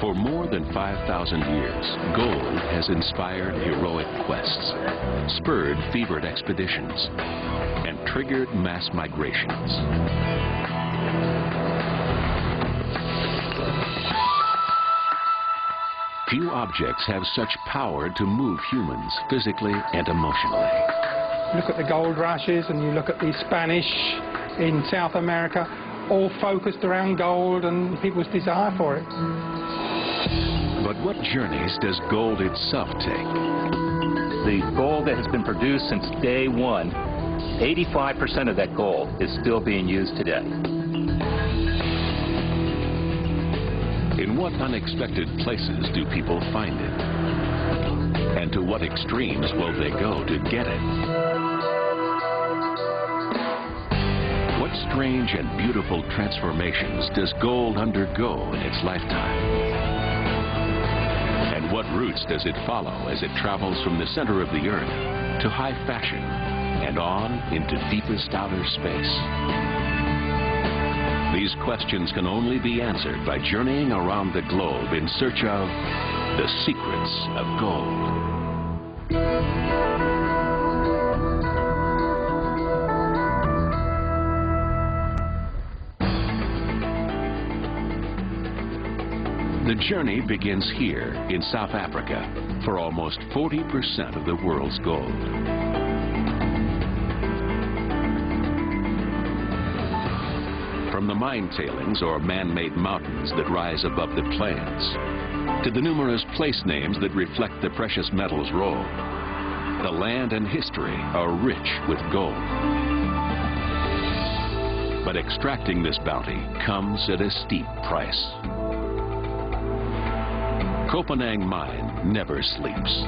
For more than 5,000 years, gold has inspired heroic quests, spurred fevered expeditions, and triggered mass migrations. Few objects have such power to move humans physically and emotionally. Look at the gold rushes and you look at the Spanish in South America, all focused around gold and people's desire for it. But what journeys does gold itself take? The gold that has been produced since day one, 85% of that gold is still being used today. In what unexpected places do people find it? And to what extremes will they go to get it? What strange and beautiful transformations does gold undergo in its lifetime? And what routes does it follow as it travels from the center of the earth to high fashion and on into deepest outer space? These questions can only be answered by journeying around the globe in search of the secrets of gold. The journey begins here in South Africa for almost 40% of the world's gold. From the mine tailings or man-made mountains that rise above the plains, to the numerous place names that reflect the precious metal's role, the land and history are rich with gold. But extracting this bounty comes at a steep price. Kopanang Mine never sleeps.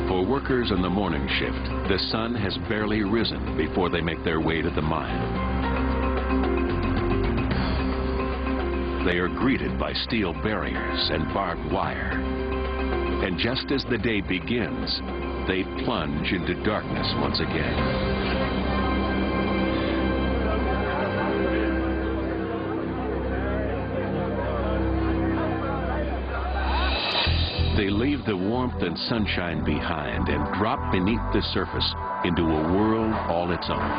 For workers on the morning shift, the sun has barely risen before they make their way to the mine. They are greeted by steel barriers and barbed wire. And just as the day begins, they plunge into darkness once again. They leave the warmth and sunshine behind and drop beneath the surface into a world all its own.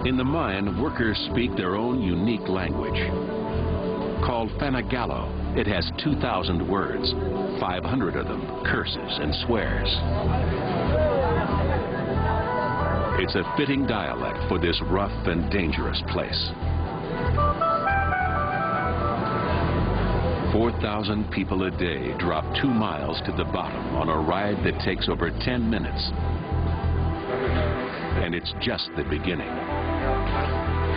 In the mine, workers speak their own unique language. Called Fanagalo, it has 2,000 words, 500 of them curses and swears. It's a fitting dialect for this rough and dangerous place. 4,000 people a day drop 2 miles to the bottom on a ride that takes over 10 minutes. And it's just the beginning.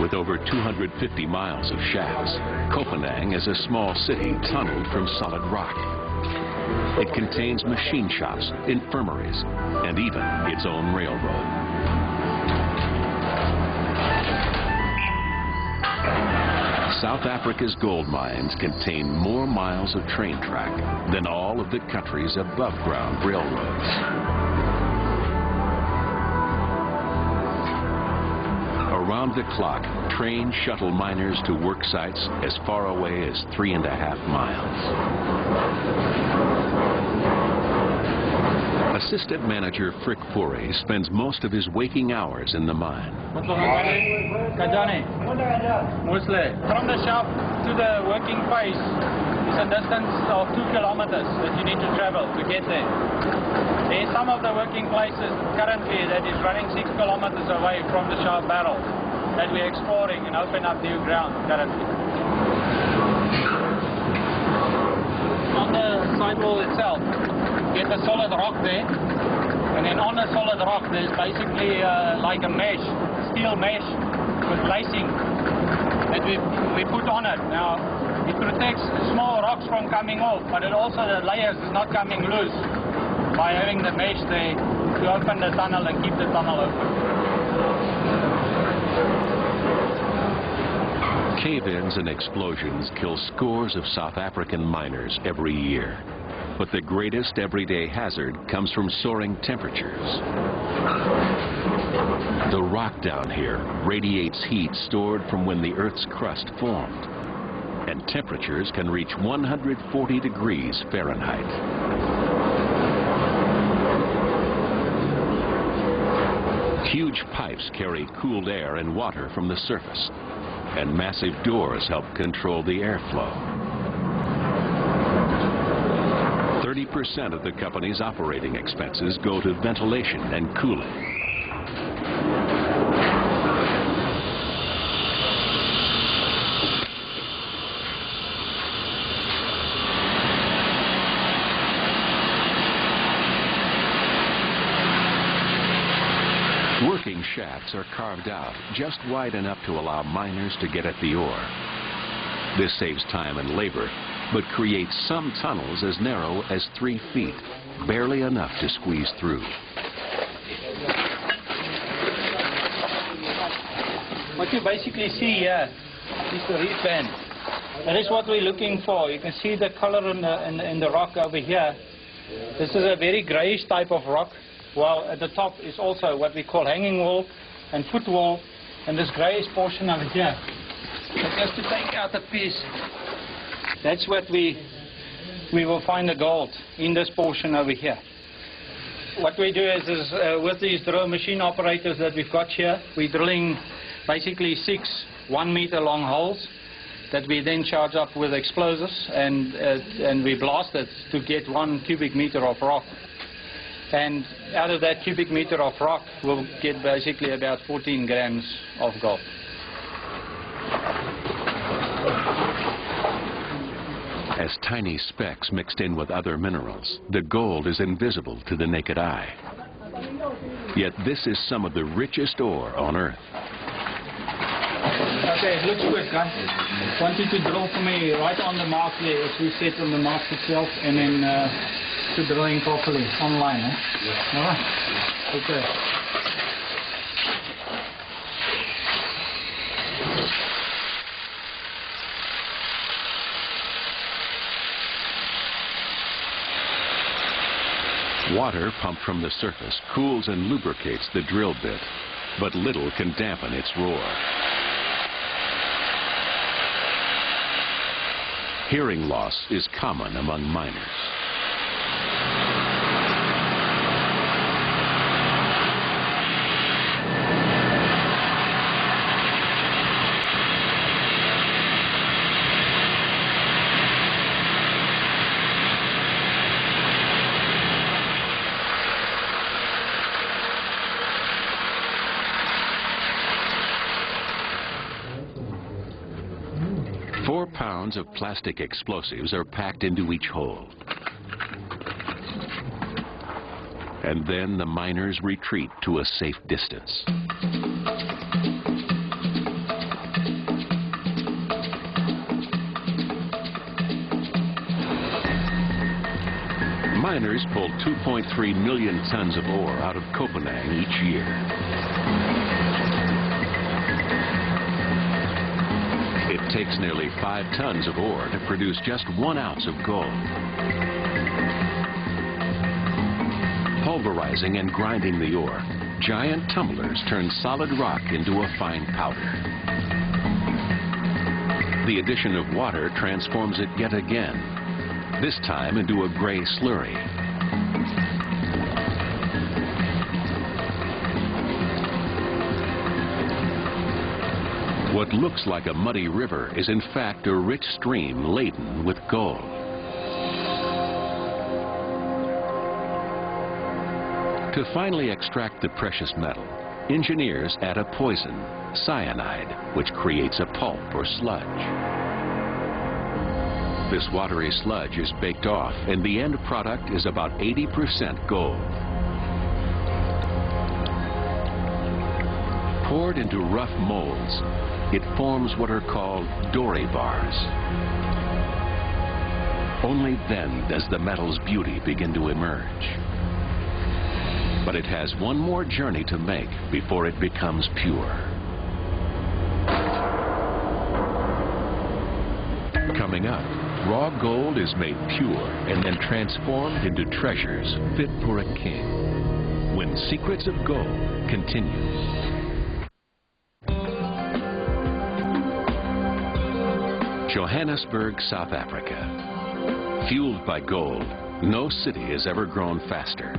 With over 250 miles of shafts, Kopanang is a small city tunneled from solid rock. It contains machine shops, infirmaries, and even its own railroad. South Africa's gold mines contain more miles of train track than all of the country's above-ground railroads. Around the clock, trains shuttle miners to work sites as far away as 3.5 miles. Assistant manager Frick Puri spends most of his waking hours in the mine. From the shop to the working place is a distance of 2 kilometers that you need to travel to get there. There are some of the working places currently that is running 6 kilometers away from the shaft barrel that we're exploring and open up new ground currently. On the sidewall itself, you get a solid rock there, and then on the solid rock there's basically like a mesh, steel mesh with lacing that we put on it. Now it protects small rocks from coming off, but it also the layers is not coming loose by having the mesh there to open the tunnel and keep the tunnel open. Cave-ins and explosions kill scores of South African miners every year. But the greatest everyday hazard comes from soaring temperatures. The rock down here radiates heat stored from when the Earth's crust formed, and temperatures can reach 140 degrees Fahrenheit. Huge pipes carry cooled air and water from the surface, and massive doors help control the airflow. 30% of the company's operating expenses go to ventilation and cooling. Working shafts are carved out just wide enough to allow miners to get at the ore. This saves time and labor, but creates some tunnels as narrow as 3 feet, barely enough to squeeze through. What you basically see here is the reef band. That is what we're looking for. You can see the color in the rock over here. This is a very grayish type of rock. While at the top is also what we call hanging wall and footwall, and this grayish portion over here. So just to take out a piece, that's what we will find the gold in this portion over here. What we do is with these drill machine operators that we've got here, we're drilling basically 6 1-meter long holes that we then charge up with explosives, and we blast it to get 1 cubic meter of rock. And out of that cubic meter of rock, we'll get basically about 14 grams of gold. As tiny specks mixed in with other minerals, the gold is invisible to the naked eye. Yet this is some of the richest ore on Earth. Okay, it looks good, guys. I want you to drill for me right on the mark there, as we set on the mark itself, and then to drilling properly online. Eh? Yeah. All right. Okay. Water pumped from the surface cools and lubricates the drill bit, but little can dampen its roar. Hearing loss is common among miners. Pounds of plastic explosives are packed into each hole. And then the miners retreat to a safe distance. Miners pull 2.3 million tons of ore out of Copenhagen each year. It takes nearly 5 tons of ore to produce just 1 ounce of gold. Pulverizing and grinding the ore, giant tumblers turn solid rock into a fine powder. The addition of water transforms it yet again, this time into a gray slurry. What looks like a muddy river is in fact a rich stream laden with gold. To finally extract the precious metal, engineers add a poison, cyanide, which creates a pulp or sludge. This watery sludge is baked off, and the end product is about 80% gold. Poured into rough molds, it forms what are called dory bars. Only then does the metal's beauty begin to emerge. But it has one more journey to make before it becomes pure. Coming up, Raw gold is made pure and then transformed into treasures fit for a king. When Secrets of Gold continues. Johannesburg, South Africa. Fueled by gold, no city has ever grown faster.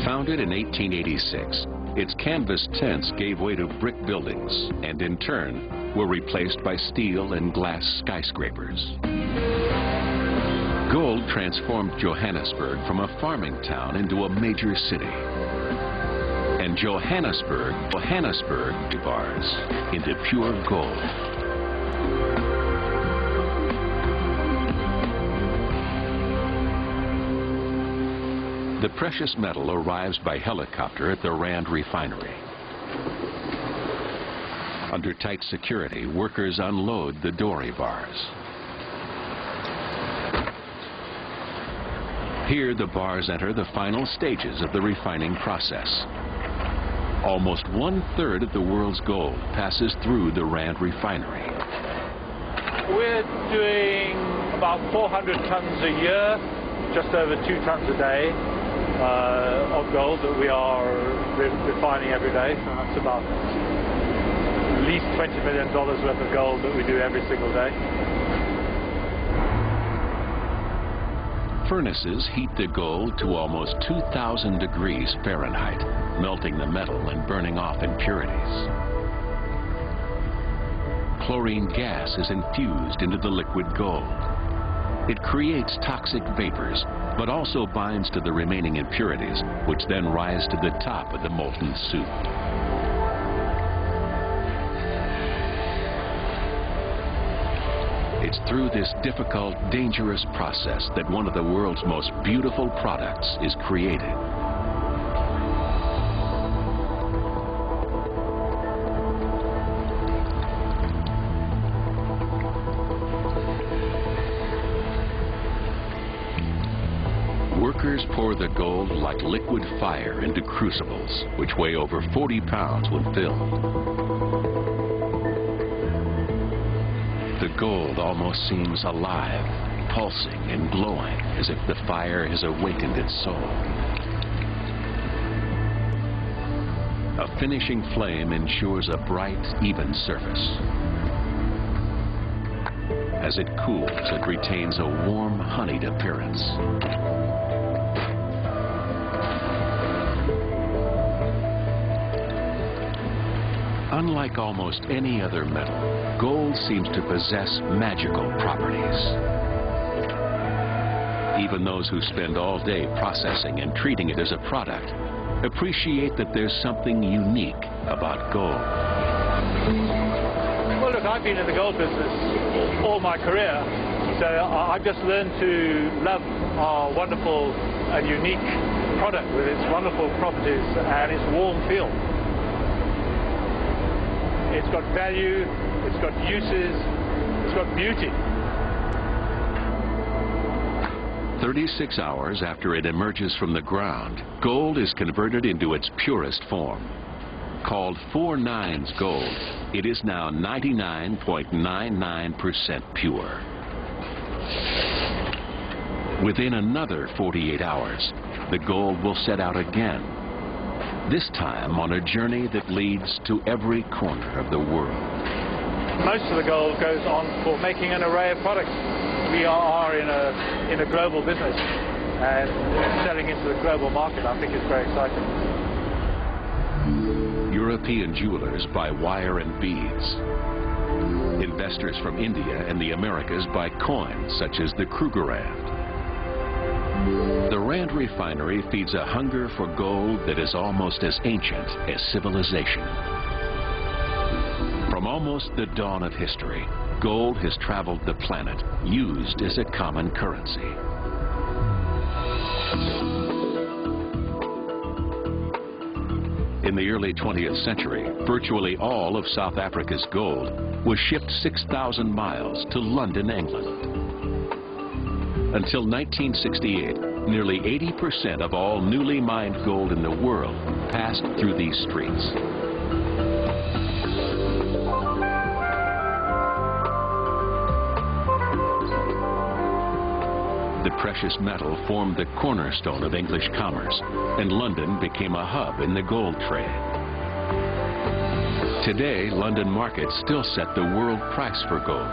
Founded in 1886, its canvas tents gave way to brick buildings and in turn were replaced by steel and glass skyscrapers. Gold transformed Johannesburg from a farming town into a major city. And Johannesburg bars into pure gold. The precious metal arrives by helicopter at the Rand refinery. Under tight security, workers unload the dory bars. Here, the bars enter the final stages of the refining process. Almost 1/3 of the world's gold passes through the Rand refinery. We're doing about 400 tons a year, just over 2 tons a day of gold that we are refining every day. So that's about at least $20 million worth of gold that we do every single day. Furnaces heat the gold to almost 2,000 degrees Fahrenheit, melting the metal and burning off impurities. Chlorine gas is infused into the liquid gold. It creates toxic vapors, but also binds to the remaining impurities, which then rise to the top of the molten soup. It's through this difficult, dangerous process that one of the world's most beautiful products is created. Workers pour the gold like liquid fire into crucibles, which weigh over 40 pounds when filled. The gold almost seems alive, pulsing and glowing as if the fire has awakened its soul. A finishing flame ensures a bright, even surface. As it cools, it retains a warm, honeyed appearance. Unlike almost any other metal, gold seems to possess magical properties. Even those who spend all day processing and treating it as a product appreciate that there's something unique about gold. Well, look, I've been in the gold business all my career, so I've just learned to love our wonderful and unique product with its wonderful properties and its warm feel. It's got value, it's got uses, it's got beauty. 36 hours after it emerges from the ground, gold is converted into its purest form. Called 4 nines gold, it is now 99.99% pure. Within another 48 hours, the gold will set out again, this time on a journey that leads to every corner of the world. Most of the gold goes on for making an array of products. We are in a global business, and selling into the global market, I think, is very exciting. European jewelers buy wire and beads. Investors from India and the Americas buy coins such as the Krugerrand. The Rand refinery feeds a hunger for gold that is almost as ancient as civilization. From almost the dawn of history, gold has traveled the planet, used as a common currency. In the early 20th century, virtually all of South Africa's gold was shipped 6,000 miles to London, England. Until 1968, nearly 80% of all newly mined gold in the world passed through these streets. The precious metal formed the cornerstone of English commerce, and London became a hub in the gold trade. Today, London markets still set the world price for gold.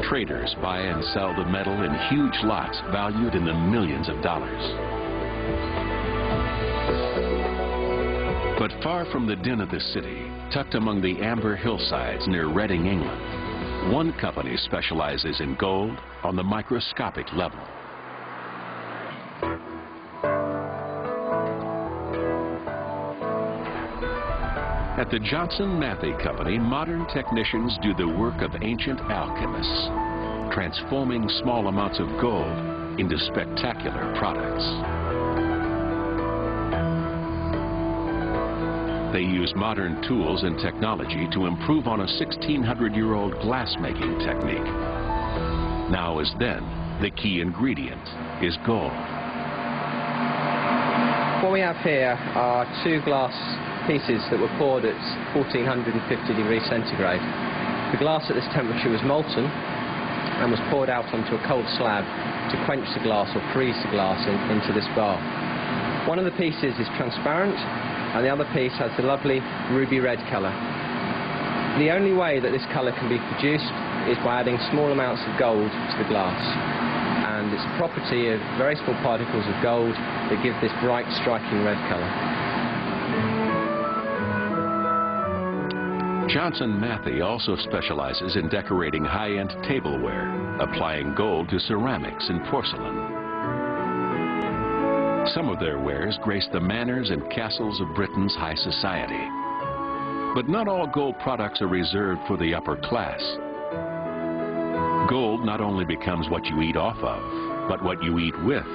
Traders buy and sell the metal in huge lots valued in the millions of dollars. But far from the din of the city, tucked among the amber hillsides near Reading, England, one company specializes in gold on the microscopic level. At the Johnson Matthey Company, modern technicians do the work of ancient alchemists, transforming small amounts of gold into spectacular products. They use modern tools and technology to improve on a 1,600-year-old glass-making technique. Now as then, the key ingredient is gold. What we have here are two glass pieces that were poured at 1450 degrees centigrade. The glass at this temperature was molten and was poured out onto a cold slab to quench the glass or freeze the glass into this bath. One of the pieces is transparent and the other piece has the lovely ruby red colour. The only way that this colour can be produced is by adding small amounts of gold to the glass, and it's a property of very small particles of gold that give this bright, striking red colour. Johnson Matthey also specializes in decorating high-end tableware, applying gold to ceramics and porcelain. Some of their wares grace the manors and castles of Britain's high society. But not all gold products are reserved for the upper class. Gold not only becomes what you eat off of, but what you eat with.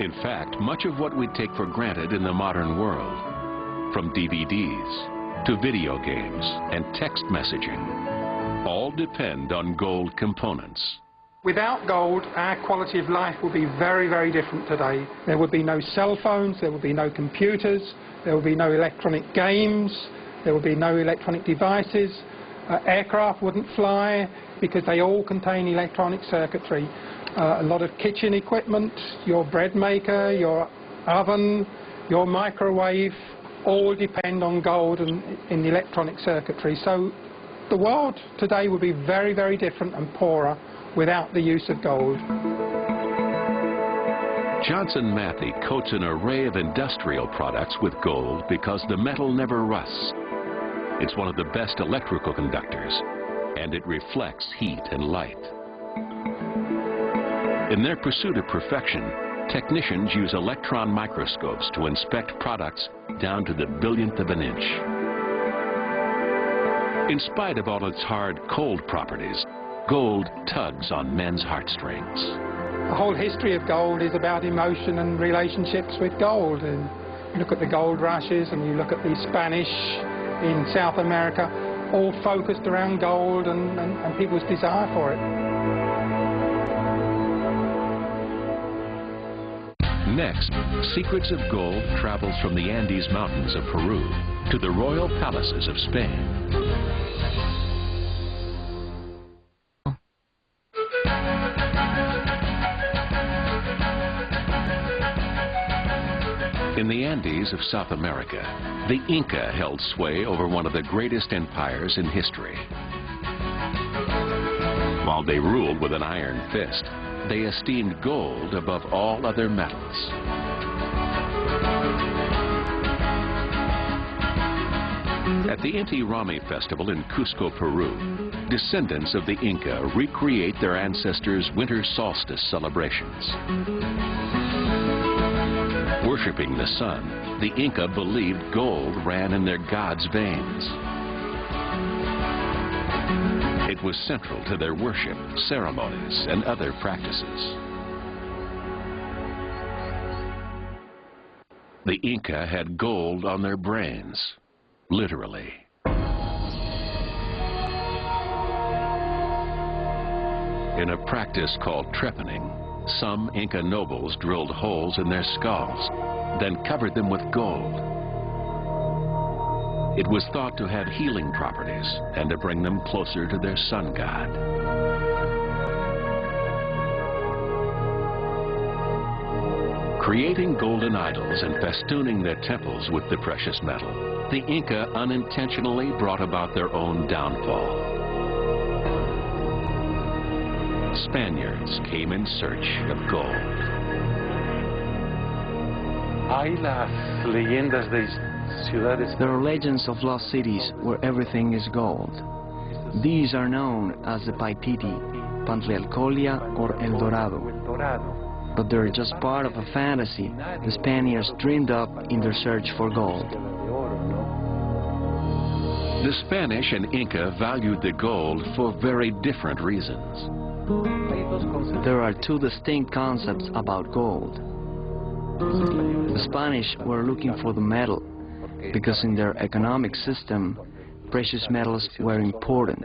In fact, much of what we take for granted in the modern world, from DVDs to video games and text messaging, all depend on gold components. Without gold, our quality of life would be very, very different today. There would be no cell phones, there would be no computers, there would be no electronic games, there would be no electronic devices. Aircraft wouldn't fly because they all contain electronic circuitry. A lot of kitchen equipment, your bread maker, your oven, your microwave, all depend on gold and in the electronic circuitry. So the world today would be very, very different and poorer without the use of gold. Johnson Matthey coats an array of industrial products with gold because the metal never rusts. It's one of the best electrical conductors, and it reflects heat and light. In their pursuit of perfection, technicians use electron microscopes to inspect products down to the billionth of an inch. In spite of all its hard, cold properties, gold tugs on men's heartstrings. The whole history of gold is about emotion and relationships with gold. And you look at the gold rushes and you look at the Spanish in South America, all focused around gold and people's desire for it. Next, Secrets of Gold travels from the Andes Mountains of Peru to the royal palaces of Spain. In the Andes of South America, the Inca held sway over one of the greatest empires in history. While they ruled with an iron fist, they esteemed gold above all other metals. At the Inti Raymi festival in Cusco, Peru, descendants of the Inca recreate their ancestors' winter solstice celebrations. Worshipping the sun, the Inca believed gold ran in their gods' veins. It was central to their worship, ceremonies, and other practices. The Inca had gold on their brains, literally. In a practice called trepanning, some Inca nobles drilled holes in their skulls, then covered them with gold. It was thought to have healing properties and to bring them closer to their sun god. Creating golden idols and festooning their temples with the precious metal, the Inca unintentionally brought about their own downfall. Spaniards came in search of gold. There are legends of lost cities where everything is gold. These are known as the Paipiti, Pantlialcolia, or El Dorado. But they're just part of a fantasy the Spaniards dreamed up in their search for gold. The Spanish and Inca valued the gold for very different reasons. There are two distinct concepts about gold. The Spanish were looking for the metal because in their economic system, precious metals were important.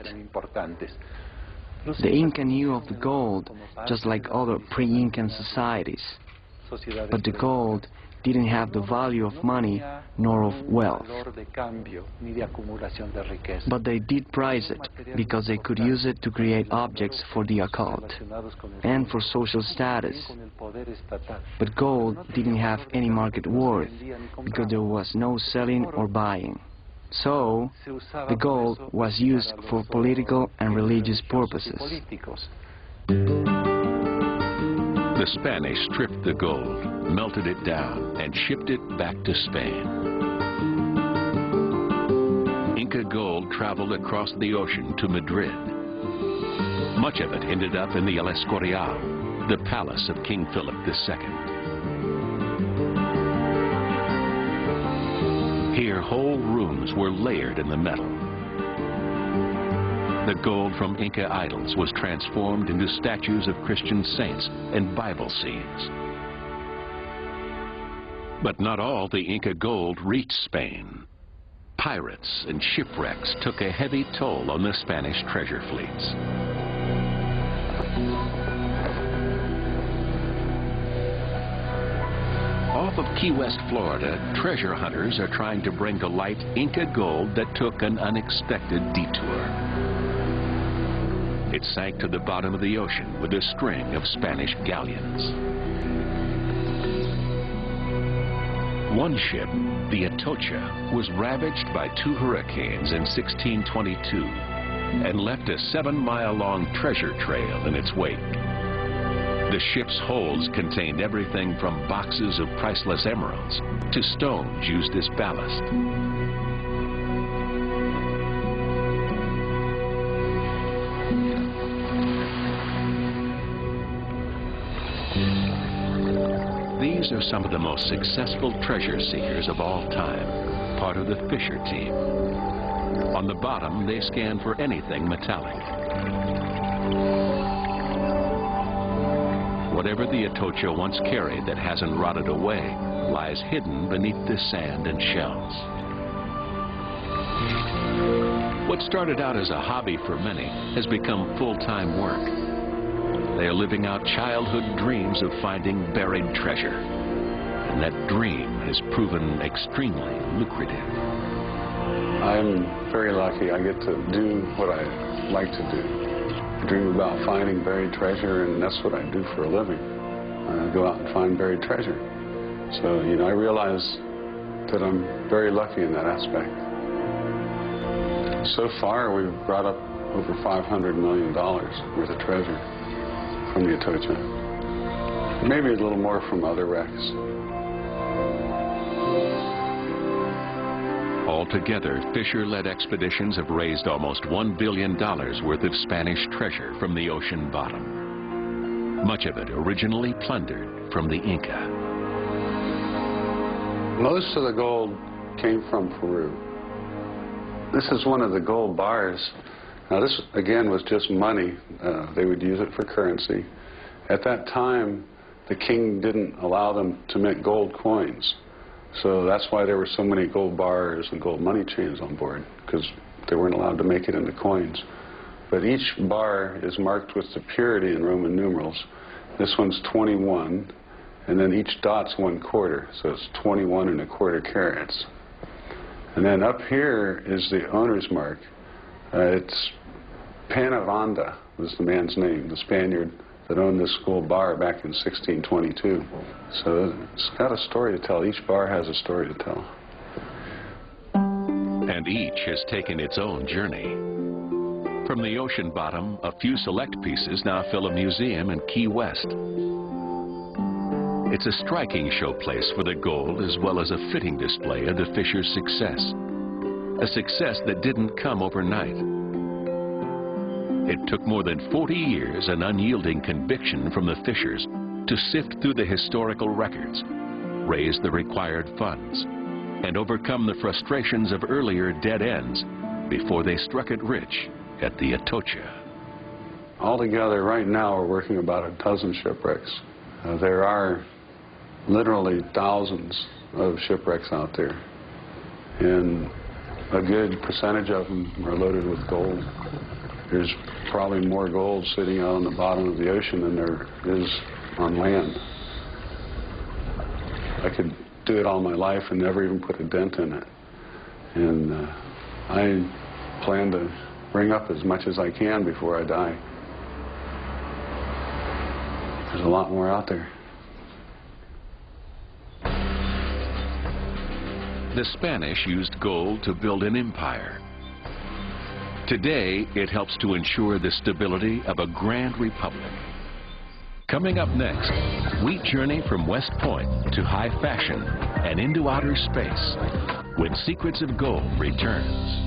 The Inca knew of the gold just like other pre-Incan societies, but the gold didn't have the value of money nor of wealth. But they did prize it because they could use it to create objects for the occult and for social status. But gold didn't have any market worth because there was no selling or buying. So, the gold was used for political and religious purposes. The Spanish stripped the gold, melted it down, and shipped it back to Spain. Inca gold traveled across the ocean to Madrid. Much of it ended up in the El Escorial, the palace of King Philip II. Here, whole rooms were layered in the metal. The gold from Inca idols was transformed into statues of Christian saints and Bible scenes. But not all the Inca gold reached Spain. Pirates and shipwrecks took a heavy toll on the Spanish treasure fleets. Off of Key West, Florida, treasure hunters are trying to bring to light Inca gold that took an unexpected detour. It sank to the bottom of the ocean with a string of Spanish galleons. One ship, the Atocha, was ravaged by 2 hurricanes in 1622 and left a 7-mile-long treasure trail in its wake. The ship's holds contained everything from boxes of priceless emeralds to stones used as ballast. These are some of the most successful treasure seekers of all time, part of the Fisher team. On the bottom, they scan for anything metallic. Whatever the Atocha once carried that hasn't rotted away lies hidden beneath the sand and shells. What started out as a hobby for many has become full-time work. They are living out childhood dreams of finding buried treasure, and that dream has proven extremely lucrative. I'm very lucky. I get to do what I like to do. I dream about finding buried treasure, and that's what I do for a living. I go out and find buried treasure. So, you know, I realize that I'm very lucky in that aspect. So far, we've brought up over $500 million worth of treasure from the Atocha. Maybe a little more from other wrecks. Altogether, Fisher-led expeditions have raised almost $1 billion worth of Spanish treasure from the ocean bottom. Much of it originally plundered from the Inca. Most of the gold came from Peru. This is one of the gold bars. Now this, again, was just money. They would use it for currency. At that time, the king didn't allow them to mint gold coins. So that's why there were so many gold bars and gold money chains on board, because they weren't allowed to make it into coins. But each bar is marked with the purity in Roman numerals. This one's 21, and then each dot's 1/4, so it's 21 1/4 carats. And then up here is the owner's mark. It's Panavanda was the man's name, the Spaniard that owned this school bar back in 1622. So it's got a story to tell. Each bar has a story to tell. And each has taken its own journey. From the ocean bottom, a few select pieces now fill a museum in Key West. It's a striking showplace for the gold as well as a fitting display of the Fishers' success. A success that didn't come overnight. It took more than 40 years and unyielding conviction from the Fishers to sift through the historical records, raise the required funds, and overcome the frustrations of earlier dead ends before they struck it rich at the Atocha. Altogether, right now, we're working about a dozen shipwrecks. There are literally thousands of shipwrecks out there, and a good percentage of them are loaded with gold. There's probably more gold sitting out on the bottom of the ocean than there is on land. I could do it all my life and never even put a dent in it. And I plan to bring up as much as I can before I die. There's a lot more out there. The Spanish used gold to build an empire. Today, it helps to ensure the stability of a grand republic. Coming up next, we journey from West Point to high fashion and into outer space when Secrets of Gold returns.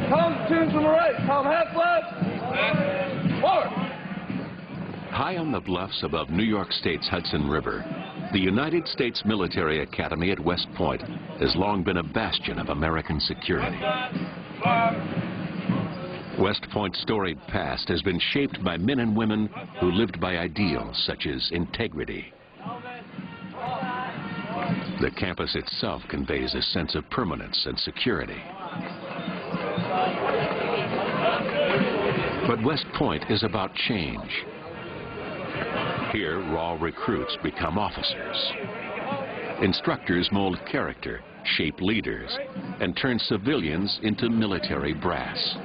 Tom, tunes on the right. Tom, half left. Forward. High on the bluffs above New York State's Hudson River, the United States Military Academy at West Point has long been a bastion of American security. West Point's storied past has been shaped by men and women who lived by ideals such as integrity. The campus itself conveys a sense of permanence and security. But West Point is about change. Here, raw recruits become officers. Instructors mold character, shape leaders, and turn civilians into military brass.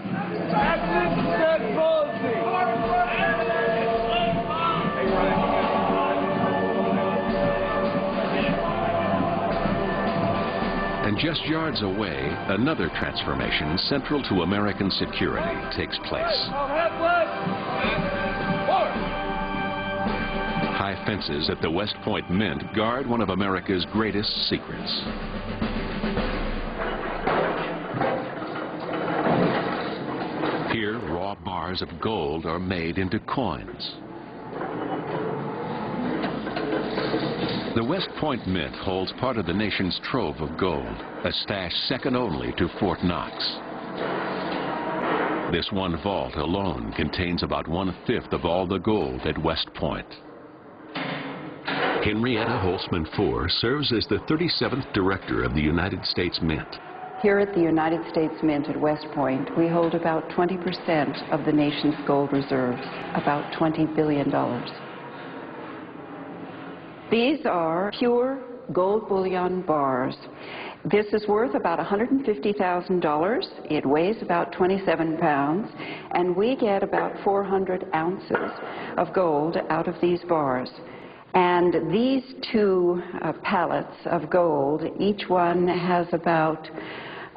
And just yards away, another transformation central to American security takes place. High fences at the West Point Mint guard one of America's greatest secrets. Here, raw bars of gold are made into coins. The West Point Mint holds part of the nation's trove of gold, a stash second only to Fort Knox. This one vault alone contains about 1/5 of all the gold at West Point. Henrietta Holtzman IV serves as the 37th Director of the United States Mint. Here at the United States Mint at West Point, we hold about 20% of the nation's gold reserves, about $20 billion. These are pure gold bullion bars. This is worth about $150,000. It weighs about 27 pounds, and we get about 400 ounces of gold out of these bars. And these two pallets of gold, each one has about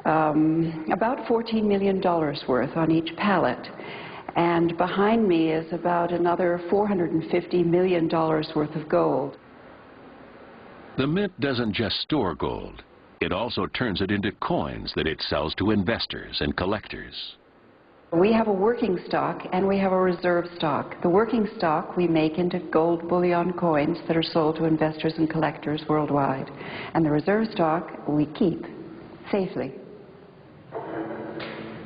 $14 million worth on each pallet. And behind me is about another $450 million worth of gold. The Mint doesn't just store gold. It also turns it into coins that it sells to investors and collectors. We have a working stock and we have a reserve stock. The working stock we make into gold bullion coins that are sold to investors and collectors worldwide. And the reserve stock we keep safely.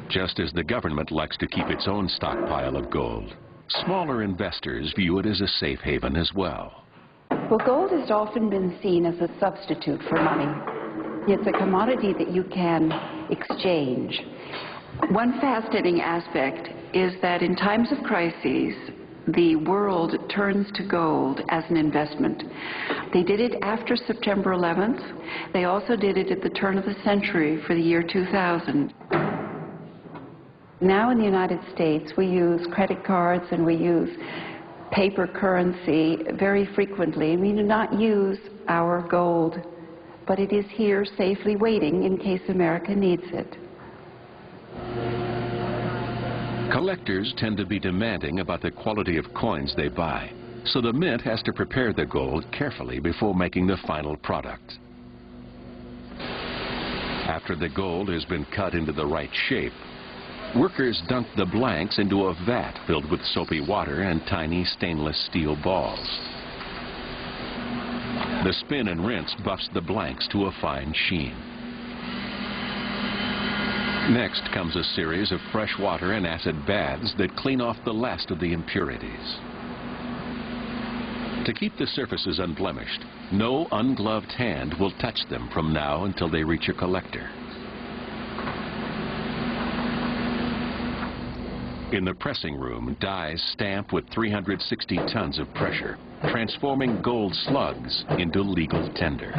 Just as the government likes to keep its own stockpile of gold, smaller investors view it as a safe haven as well. Well, gold has often been seen as a substitute for money. It's a commodity that you can exchange. One fascinating aspect is that in times of crises, the world turns to gold as an investment. They did it after September 11th. They also did it at the turn of the century for the year 2000. Now in the United States, we use credit cards and we use paper currency very frequently. We do not use our gold, but it is here safely waiting in case America needs it. Collectors tend to be demanding about the quality of coins they buy, so the mint has to prepare the gold carefully before making the final product. After the gold has been cut into the right shape, workers dunk the blanks into a vat filled with soapy water and tiny stainless steel balls. The spin and rinse buffs the blanks to a fine sheen. Next comes a series of fresh water and acid baths that clean off the last of the impurities. To keep the surfaces unblemished, no ungloved hand will touch them from now until they reach a collector. In the pressing room, dies stamp with 360 tons of pressure, transforming gold slugs into legal tender.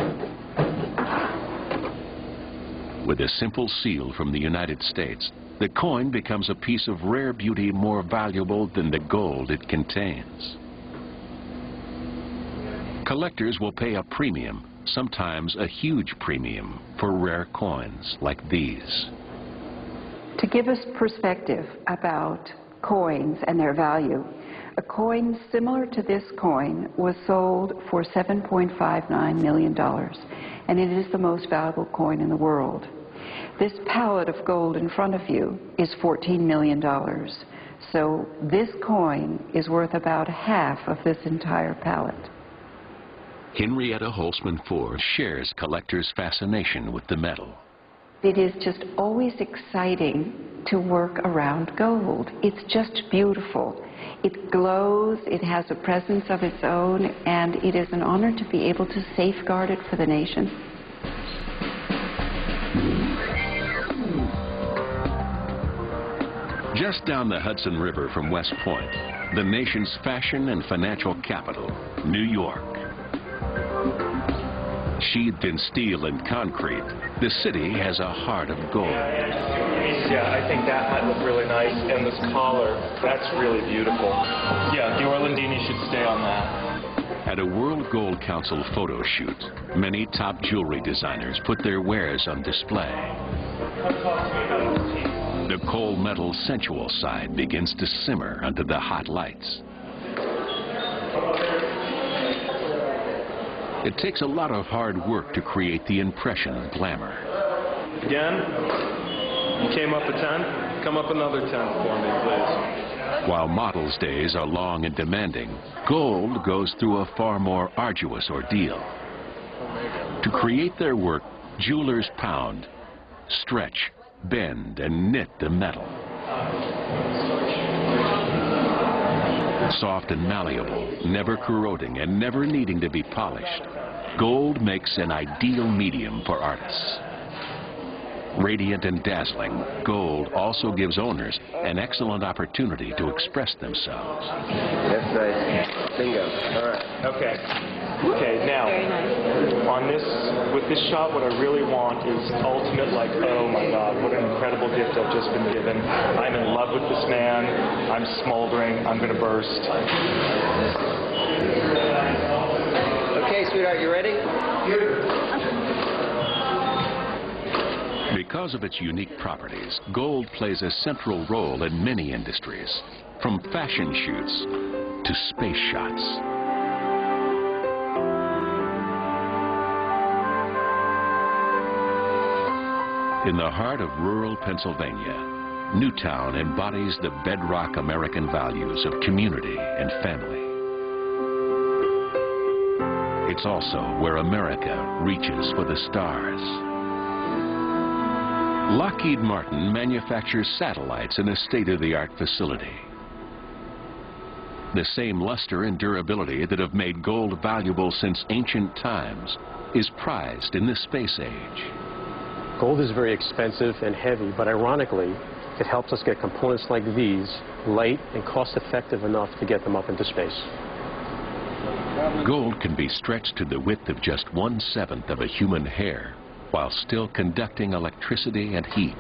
With a simple seal from the United States, the coin becomes a piece of rare beauty more valuable than the gold it contains. Collectors will pay a premium, sometimes a huge premium, for rare coins like these. To give us perspective about coins and their value, a coin similar to this coin was sold for $7.59 million, and it is the most valuable coin in the world. This pallet of gold in front of you is $14 million. So this coin is worth about half of this entire pallet. Henrietta Holzman Ford shares collectors' fascination with the metal. It is just always exciting to work around gold. It's just beautiful. It glows, it has a presence of its own, and it is an honor to be able to safeguard it for the nation. Just down the Hudson River from West Point, the nation's fashion and financial capital, New York. Sheathed in steel and concrete, the city has a heart of gold. Yeah, I think that might look really nice. And this collar, that's really beautiful. Yeah, the Orlandini should stay on that. At a World Gold Council photo shoot, many top jewelry designers put their wares on display. The cold metal sensual side begins to simmer under the hot lights. It takes a lot of hard work to create the impression of glamour. Again, you came up a 10, come up another 10 for me, please. While models' days are long and demanding, gold goes through a far more arduous ordeal. To create their work, jewelers pound, stretch, bend, and knit the metal. Soft and malleable, never corroding and never needing to be polished, gold makes an ideal medium for artists. Radiant and dazzling, gold also gives owners an excellent opportunity to express themselves. That's nice. Bingo. All right. Okay. Okay, now, on this, with this shot, what I really want is ultimate, like, oh my God, what an incredible gift I've just been given. I'm in love with this man. I'm smoldering. I'm going to burst. Okay, sweetheart, you ready? Because of its unique properties, gold plays a central role in many industries, from fashion shoots to space shots. In the heart of rural Pennsylvania, Newtown embodies the bedrock American values of community and family. It's also where America reaches for the stars. Lockheed Martin manufactures satellites in a state-of-the-art facility. The same luster and durability that have made gold valuable since ancient times is prized in the space age. Gold is very expensive and heavy, but ironically, it helps us get components like these light and cost-effective enough to get them up into space. Gold can be stretched to the width of just 1/7 of a human hair, while still conducting electricity and heat.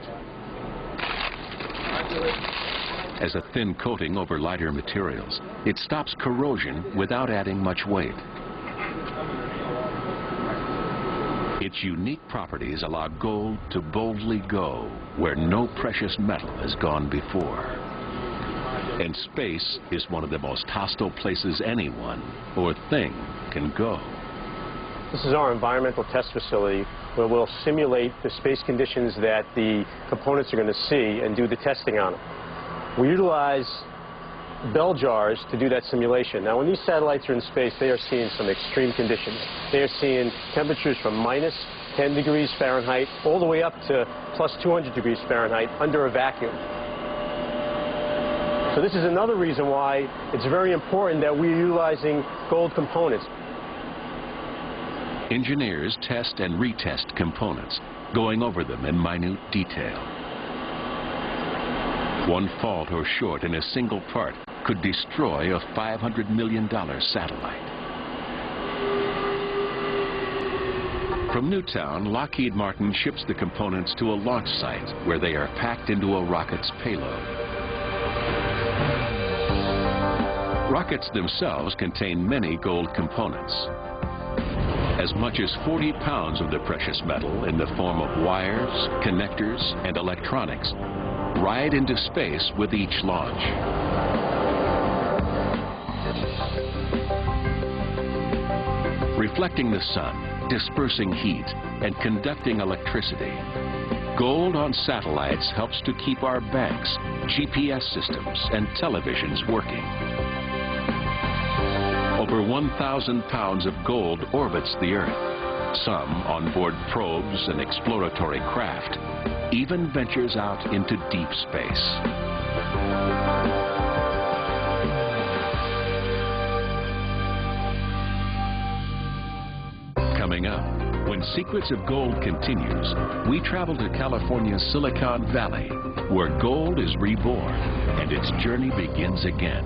As a thin coating over lighter materials, it stops corrosion without adding much weight. Its unique properties allow gold to boldly go where no precious metal has gone before. And space is one of the most hostile places anyone or thing can go. This is our environmental test facility where we'll simulate the space conditions that the components are going to see and do the testing on them. We utilize bell jars to do that simulation. Now, when these satellites are in space, they are seeing some extreme conditions. They are seeing temperatures from minus 10 degrees Fahrenheit all the way up to plus 200 degrees Fahrenheit under a vacuum. So this is another reason why it's very important that we're utilizing gold components. Engineers test and retest components, going over them in minute detail. One fault or short in a single part could destroy a $500 million satellite. From Newtown, Lockheed Martin ships the components to a launch site where they are packed into a rocket's payload. Rockets themselves contain many gold components. As much as 40 pounds of the precious metal in the form of wires, connectors, and electronics ride into space with each launch. Reflecting the sun, dispersing heat, and conducting electricity, gold on satellites helps to keep our banks, GPS systems, and televisions working. Over 1,000 pounds of gold orbits the Earth, some on board probes and exploratory craft, even ventures out into deep space. Coming up, when Secrets of Gold continues, we travel to California's Silicon Valley, where gold is reborn and its journey begins again.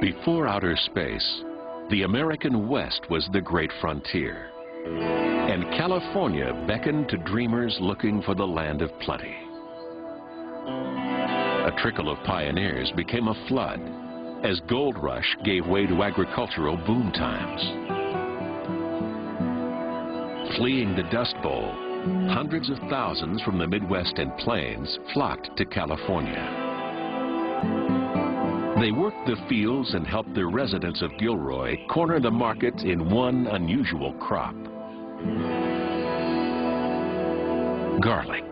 Before outer space, the American West was the great frontier, and California beckoned to dreamers looking for the land of plenty. A trickle of pioneers became a flood as gold rush gave way to agricultural boom times. Fleeing the Dust Bowl, hundreds of thousands from the Midwest and Plains flocked to California. They worked the fields and helped the residents of Gilroy corner the market in one unusual crop: garlic.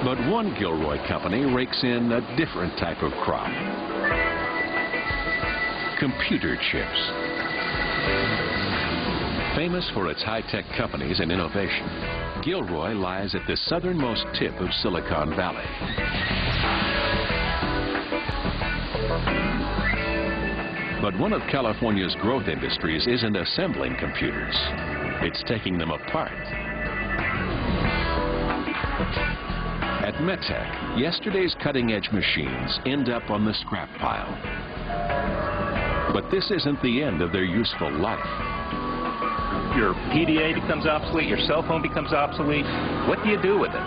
But one Gilroy company rakes in a different type of crop: computer chips. Famous for its high-tech companies and innovation, Gilroy lies at the southernmost tip of Silicon Valley. But one of California's growth industries isn't assembling computers. It's taking them apart. At Metech, yesterday's cutting-edge machines end up on the scrap pile. But this isn't the end of their useful life. Your PDA becomes obsolete, your cell phone becomes obsolete. What do you do with it?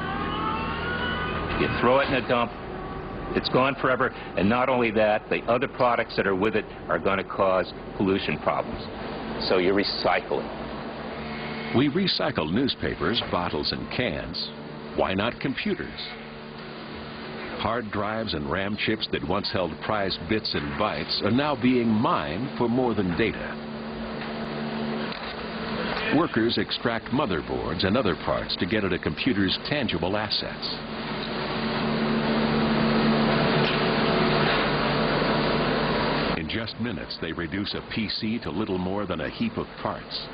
You throw it in a dump. It's gone forever, and not only that, the other products that are with it are going to cause pollution problems. So you recycle it. We recycle newspapers, bottles, and cans. Why not computers? Hard drives and RAM chips that once held prized bits and bytes are now being mined for more than data. Workers extract motherboards and other parts to get at a computer's tangible assets. In just minutes, they reduce a PC to little more than a heap of parts.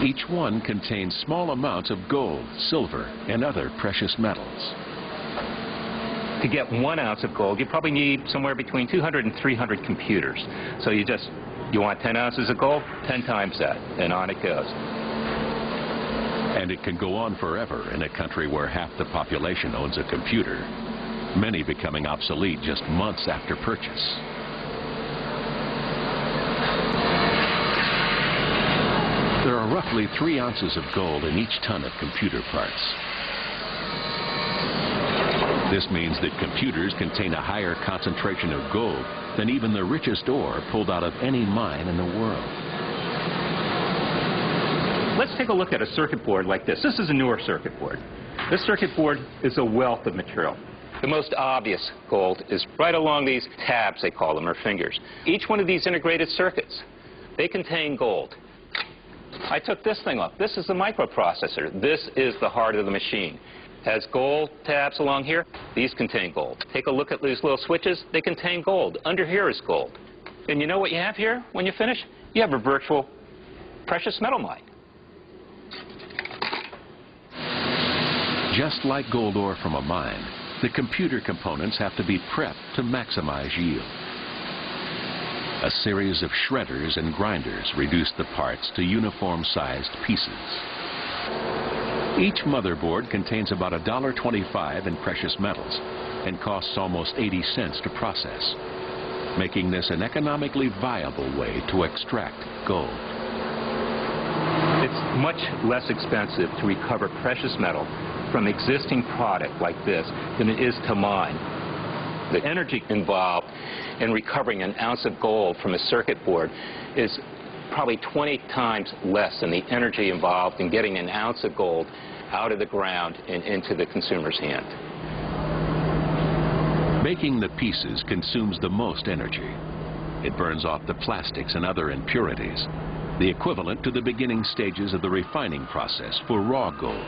Each one contains small amounts of gold, silver, and other precious metals. To get 1 ounce of gold, you probably need somewhere between 200 and 300 computers. So you want 10 ounces of gold? 10 times that, and on it goes. And it can go on forever in a country where half the population owns a computer, many becoming obsolete just months after purchase. There are roughly 3 ounces of gold in each ton of computer parts. This means that computers contain a higher concentration of gold than even the richest ore pulled out of any mine in the world. Let's take a look at a circuit board like this. This is a newer circuit board. This circuit board is a wealth of material. The most obvious gold is right along these tabs, they call them, or fingers. Each one of these integrated circuits, they contain gold. I took this thing off. This is the microprocessor. This is the heart of the machine. Has gold tabs along here. These contain gold. Take a look at these little switches. They contain gold. Under here is gold. And you know what you have here when you finish? You have a virtual precious metal mine. Just like gold ore from a mine, the computer components have to be prepped to maximize yield. A series of shredders and grinders reduce the parts to uniform-sized pieces. Each motherboard contains about $1.25 in precious metals and costs almost 80 cents to process, making this an economically viable way to extract gold. It's much less expensive to recover precious metal from existing product like this than it is to mine. The energy involved in recovering an ounce of gold from a circuit board is probably 20 times less than the energy involved in getting an ounce of gold out of the ground and into the consumer's hand. Making the pieces consumes the most energy. It burns off the plastics and other impurities, the equivalent to the beginning stages of the refining process for raw gold.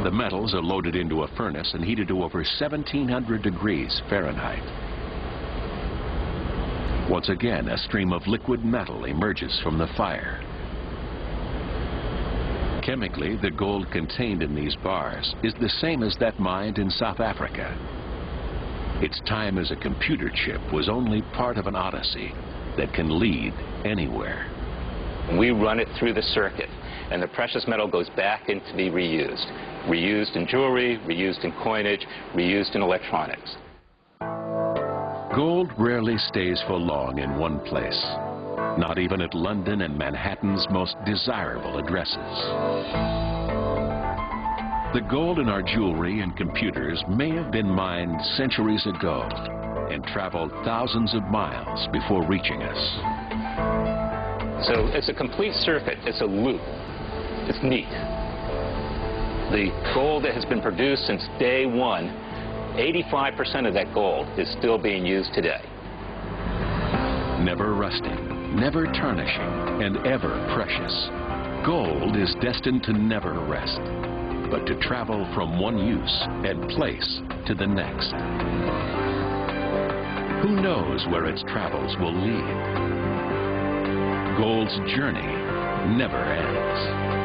The metals are loaded into a furnace and heated to over 1,700 degrees Fahrenheit. Once again, a stream of liquid metal emerges from the fire. Chemically, the gold contained in these bars is the same as that mined in South Africa. Its time as a computer chip was only part of an odyssey that can lead anywhere. We run it through the circuit, and the precious metal goes back in to be reused. Reused in jewelry, reused in coinage, reused in electronics. Gold rarely stays for long in one place, not even at London and Manhattan's most desirable addresses. The gold in our jewelry and computers may have been mined centuries ago and traveled thousands of miles before reaching us. So it's a complete circuit. It's a loop. It's neat. The gold that has been produced since day one, 85% of that gold is still being used today. Never rusting, never tarnishing, and ever precious, gold is destined to never rest, but to travel from one use and place to the next. Who knows where its travels will lead? Gold's journey never ends.